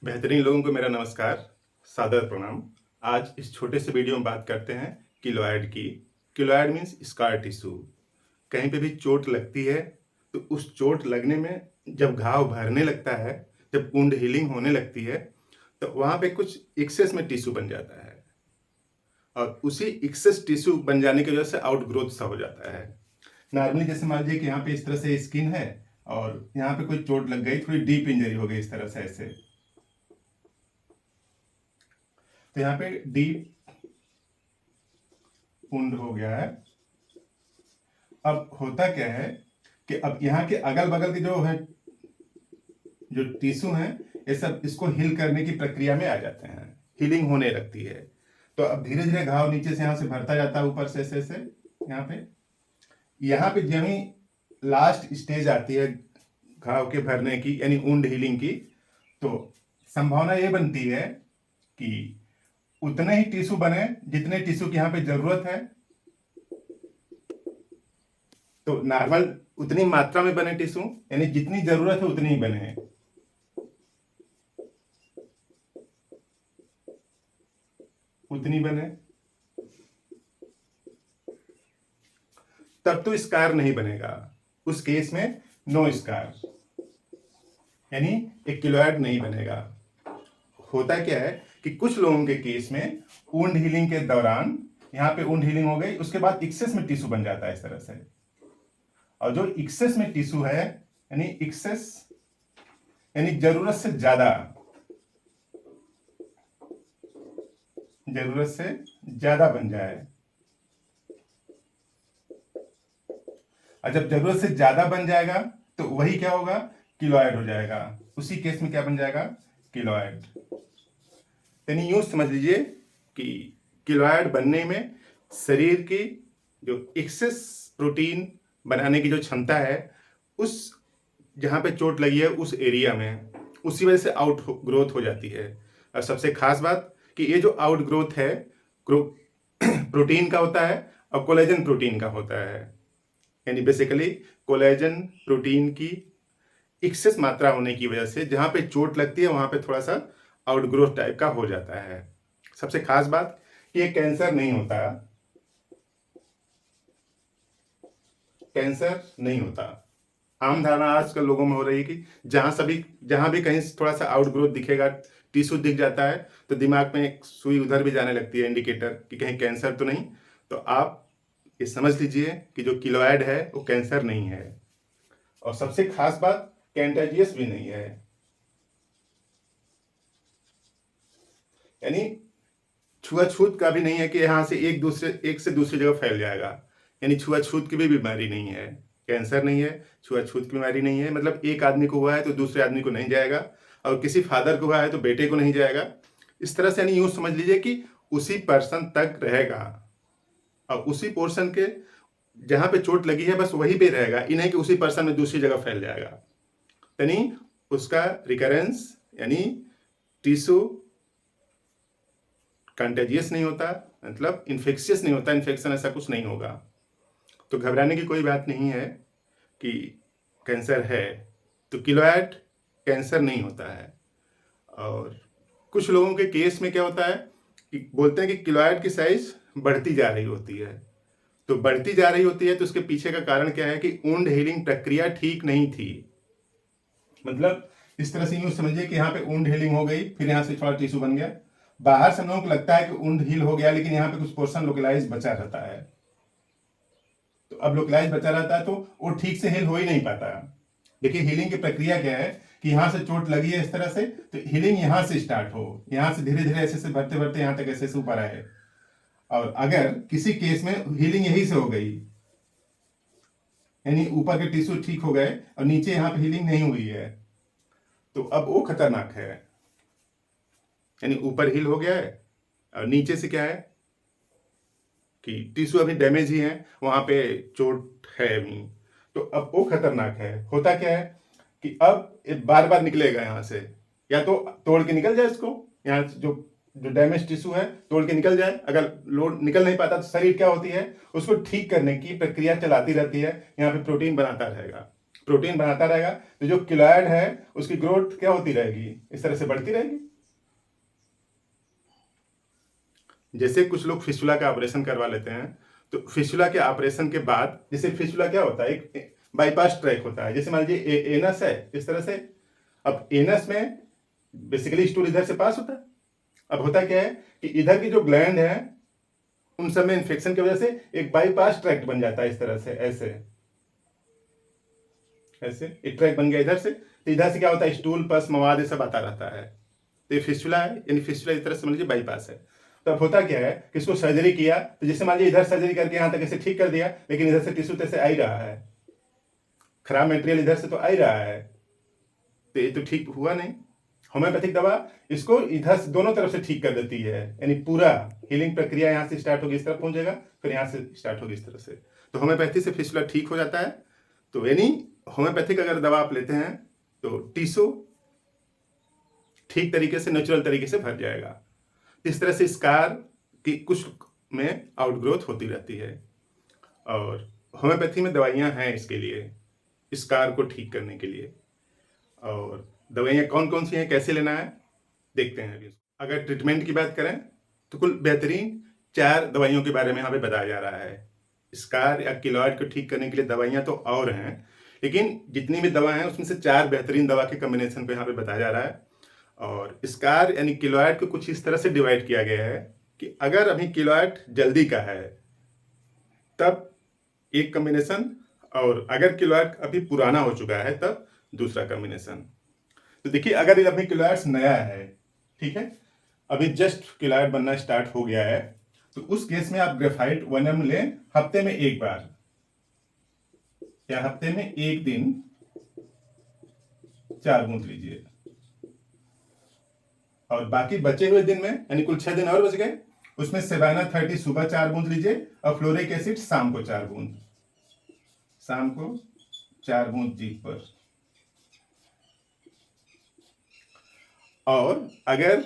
बेहतरीन लोगों को मेरा नमस्कार, सादर प्रणाम। आज इस छोटे से वीडियो में बात करते हैं किलोएड की। किलोएड मीन्स स्कार टिश्यू। कहीं पे भी चोट लगती है तो उस चोट लगने में जब घाव भरने लगता है, जब वुंड हीलिंग होने लगती है, तो वहाँ पे कुछ एक्सेस में टिश्यू बन जाता है और उसी एक्सेस टिश्यू बन जाने की वजह से आउटग्रोथ सा हो जाता है। नॉर्मली जैसे मान लीजिए कि यहाँ पे इस तरह से स्किन है और यहाँ पे कोई चोट लग गई, थोड़ी डीप इंजरी हो गई इस तरह से ऐसे, तो यहाँ पे डीप वुंड हो गया है। अब होता क्या है कि अब यहाँ के अगल बगल के जो है, जो टिश्यू हैं, ये सब इसको हील करने की प्रक्रिया में आ जाते हैं, हीलिंग होने लगती है। तो अब धीरे धीरे घाव नीचे से यहाँ से भरता जाता है, ऊपर से ऐसे यहाँ पे जब ही लास्ट स्टेज आती है घाव के भरने की, यानी वुंड हीलिंग की, तो संभावना ये बनती है कि उतने ही टिश्यू बने जितने टिश्यू की यहाँ पे जरूरत है। तो नॉर्मल उतनी मात्रा में बने टिश्यू, यानी जितनी जरूरत है उतनी ही बने हैं। उतनी बने तब तो स्कार नहीं बनेगा। उस केस में नो स्कार, यानी एक किलोएड नहीं बनेगा। होता क्या है कि कुछ लोगों के केस में वुंड हीलिंग के दौरान यहाँ पे वुंड हीलिंग हो गई, उसके बाद एक्सेस में टिश्यू बन जाता है इस तरह से। और जो एक्सेस में टिश्यू है, यानी एक्सेस यानी जरूरत से ज्यादा बन जाए। और जब जरूरत से ज्यादा बन जाएगा तो वही क्या होगा, किलोएड हो जाएगा। उसी केस में क्या बन जाएगा, किलोएड। यानी यूं समझ लीजिए कि किलोएड बनने में शरीर की जो एक्सेस प्रोटीन बनाने की जो क्षमता है, उस जहां पे चोट लगी है उस एरिया में, उसी वजह से आउट ग्रोथ हो जाती है। और सबसे खास बात कि ये जो आउट ग्रोथ है प्रोटीन का होता है और कोलेजन प्रोटीन का होता है। यानी बेसिकली कोलेजन प्रोटीन की एक्सेस मात्रा होने की वजह से जहां पे चोट लगती है वहां पे थोड़ा सा आउटग्रोथ टाइप का हो जाता है। सबसे खास बात कि ये कैंसर नहीं होता, कैंसर नहीं होता। आम धारणा आजकल लोगों में हो रही है कि जहां भी कहीं थोड़ा सा आउटग्रोथ दिखेगा, टिश्यू दिख जाता है, तो दिमाग में एक सुई उधर भी जाने लगती है, इंडिकेटर कि कहीं कैंसर तो नहीं। तो आप ये समझ लीजिए कि जो किलोएड है वो कैंसर नहीं है। और सबसे खास बात, कैंटाजियस भी नहीं है। यानी छुआछूत का भी नहीं है कि यहाँ से एक से दूसरी जगह फैल जाएगा। यानी छुआछूत की भी बीमारी नहीं है, कैंसर नहीं है, छुआछूत की बीमारी नहीं है। मतलब एक आदमी को हुआ है तो दूसरे आदमी को नहीं जाएगा, और किसी फादर को हुआ है तो बेटे को नहीं जाएगा। इस तरह से यानी यूं समझ लीजिए कि उसी पर्सन तक रहेगा और उसी पोर्शन के जहां पे चोट लगी है बस वहीं पे रहेगा, ये नहीं कि उसी पर्सन में दूसरी जगह फैल जाएगा। यानी उसका रिकरेंस यानी टिश्यू कंटेजियस नहीं होता, मतलब इन्फेक्शियस नहीं होता, इन्फेक्शन ऐसा कुछ नहीं होगा। तो घबराने की कोई बात नहीं है कि कैंसर है। तो किलोएड कैंसर नहीं होता है। और कुछ लोगों के केस में क्या होता है कि बोलते हैं कि किलोएड की साइज बढ़ती जा रही होती है। तो बढ़ती जा रही होती है तो उसके पीछे का कारण क्या है कि वुंड हीलिंग प्रक्रिया ठीक नहीं थी। मतलब इस तरह से यूं समझिए कि यहाँ पे वुंड हीलिंग हो गई, फिर यहाँ से थोड़ा टिश्यू बन गया। बाहर से हम लोगों को लगता है कि वुंड हील हो गया, लेकिन यहाँ पे कुछ पोर्शन लोकलाइज बचा रहता है। तो अब लोकलाइज बचा रहता है तो वो ठीक से हील हो ही नहीं पाता। देखिए हीलिंग की प्रक्रिया क्या है कि यहाँ से चोट लगी है इस तरह से, तो हीलिंग यहाँ से स्टार्ट हो, यहाँ से धीरे धीरे ऐसे से बढ़ते बढ़ते यहाँ तक ऐसे से ऊपर आए। और अगर किसी केस में हीलिंग यही से हो गई, यानी ऊपर के टिश्यू ठीक हो गए और नीचे यहाँ पे हीलिंग नहीं हुई है, तो अब वो खतरनाक है। यानी ऊपर हील हो गया है और नीचे से क्या है कि टिश्यू अभी डैमेज ही है, वहां पे चोट है अभी, तो अब वो खतरनाक है। होता क्या है कि अब ये बार बार निकलेगा यहाँ से, या तो तोड़ के निकल जाए इसको, यहाँ जो जो डैमेज टिश्यू है तोड़ के निकल जाए। अगर लोड निकल नहीं पाता तो शरीर क्या होती है, उसको ठीक करने की प्रक्रिया चलाती रहती है, यहाँ पे प्रोटीन बनाता रहेगा। प्रोटीन बनाता रहेगा तो जो किलोइड है उसकी ग्रोथ क्या होती रहेगी, इस तरह से बढ़ती रहेगी। जैसे कुछ लोग फिस्टुला का ऑपरेशन करवा लेते हैं, तो फिस्टुला के ऑपरेशन के बाद जैसे फिस्टुला क्या होता है, एक बाईपास ट्रैक होता है। जैसे मान लीजिए एनस है इस तरह से, अब एनस में बेसिकली स्टूल इधर से पास होता है। अब होता क्या है कि इधर की जो ग्लैंड है उन सब में इन्फेक्शन की वजह से एक बाईपास ट्रैक्ट बन जाता है इस तरह से, ऐसे ऐसे एक ट्रैक बन गया इधर से, तो इधर से क्या होता है, स्टूल पस मवाद ये सब आता रहता है। तो ये फिस्टुला है, यानी फिस्टुला इस तरह से समझ लीजिए बाईपास है। तो अब होता क्या है कि इसको सर्जरी किया, तो जैसे मान लीजिए इधर सर्जरी करके यहाँ तक ऐसे ठीक कर दिया, लेकिन इधर से टिश्यू तैसे आ ही रहा है, खराब मटेरियल इधर से तो आ ही रहा है, तो ये तो ठीक हुआ नहीं। होम्योपैथिक दवा इसको इधर से दोनों तरफ से ठीक कर देती है, यानी पूरा हीलिंग प्रक्रिया यहाँ से स्टार्ट होगी, इस तरफ पहुंचेगा, फिर यहाँ से स्टार्ट होगी इस तरह से। तो होम्योपैथी से फिस्टुला ठीक हो जाता है। तो यानी होम्योपैथिक अगर दवा आप लेते हैं तो टिश्यू ठीक तरीके से नेचुरल तरीके से भर जाएगा। इस तरह से स्कार की कुछ में आउटग्रोथ होती रहती है, और होम्योपैथी में दवाइयाँ हैं इसके लिए, स्कार को ठीक करने के लिए। और दवाइयाँ कौन कौन सी हैं, कैसे लेना है, देखते हैं अभी। अगर ट्रीटमेंट की बात करें तो कुल बेहतरीन 4 दवाइयों के बारे में यहाँ पे बताया जा रहा है। स्कार या किलॉइड को ठीक करने के लिए दवाइयाँ तो और हैं, लेकिन जितनी भी दवा हैं उसमें से 4 बेहतरीन दवा के कम्बिनेशन को यहाँ पे बताया जा रहा है। और स्कार यानी किलॉइड को कुछ इस तरह से डिवाइड किया गया है कि अगर अभी किलॉइड जल्दी का है तब एक कम्बिनेशन, और अगर किलॉइड अभी पुराना हो चुका है तब दूसरा कम्बिनेशन। तो देखिए अगर अभी किलॉइड नया है, ठीक है, अभी जस्ट किलॉइड बनना स्टार्ट हो गया है, तो उस केस में आप ग्रेफाइट 1 ml लें हफ्ते में एक बार, या हफ्ते में एक दिन 4 बूंद लीजिए, और बाकी बचे हुए दिन में यानी कुल 6 दिन और बच गए, उसमें सेवाना 30 सुबह 4 बूंद लीजिए, और फ्लोरिक एसिड शाम को 4 बूंद, शाम को 4 बूंद जीभ पर। और अगर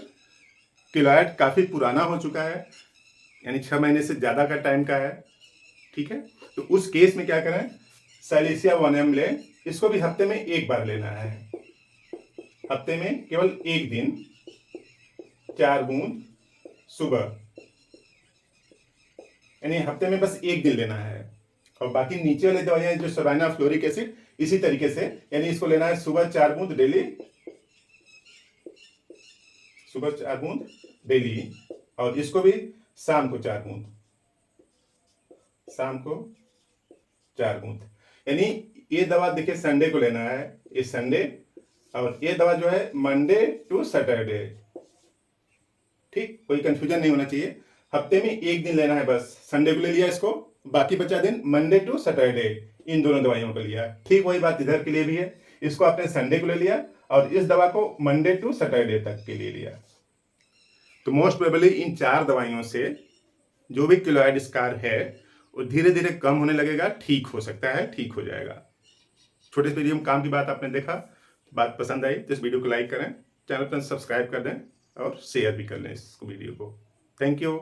किलॉइड काफी पुराना हो चुका है, यानी 6 महीने से ज्यादा का टाइम का है, ठीक है, तो उस केस में क्या करें, सैलिसिया 1 ml लें, इसको भी हफ्ते में एक बार लेना है, हफ्ते में केवल एक दिन 4 बूंद सुबह, यानी हफ्ते में बस एक दिन लेना है। और बाकी नीचे वाली दवाइयां जो सेवाना फ्लोरिक एसिड इसी तरीके से, यानी इसको लेना है सुबह 4 बूंद डेली, सुबह 4 बूंद डेली, और इसको भी शाम को 4 बूंद, शाम को 4 बूंद। यानी ये दवा देखिए संडे को लेना है, ये संडे, और ये दवा जो है मंडे टू सैटरडे, ठीक, कोई कंफ्यूजन नहीं होना चाहिए। हफ्ते में एक दिन लेना है, बस संडे को ले लिया इसको, बाकी बचा दिन मंडे टू सैटरडे, इन दोनों दवाइयों को लिया। ठीक वही बात इधर के लिए भी है, इसको आपने संडे को ले लिया और इस दवा को मंडे टू सैटरडे तक के लिए लिया। तो मोस्ट प्रोबेबली इन 4 दवाइयों से जो भी किलॉइड स्कार है वो धीरे धीरे कम होने लगेगा, ठीक हो सकता है, ठीक हो जाएगा। छोटे से वीडियो में काम की बात आपने देखा, बात पसंद आई तो इस वीडियो को लाइक करें, चैनल पर सब्सक्राइब कर दें और शेयर भी कर लें इस वीडियो को। Thank you.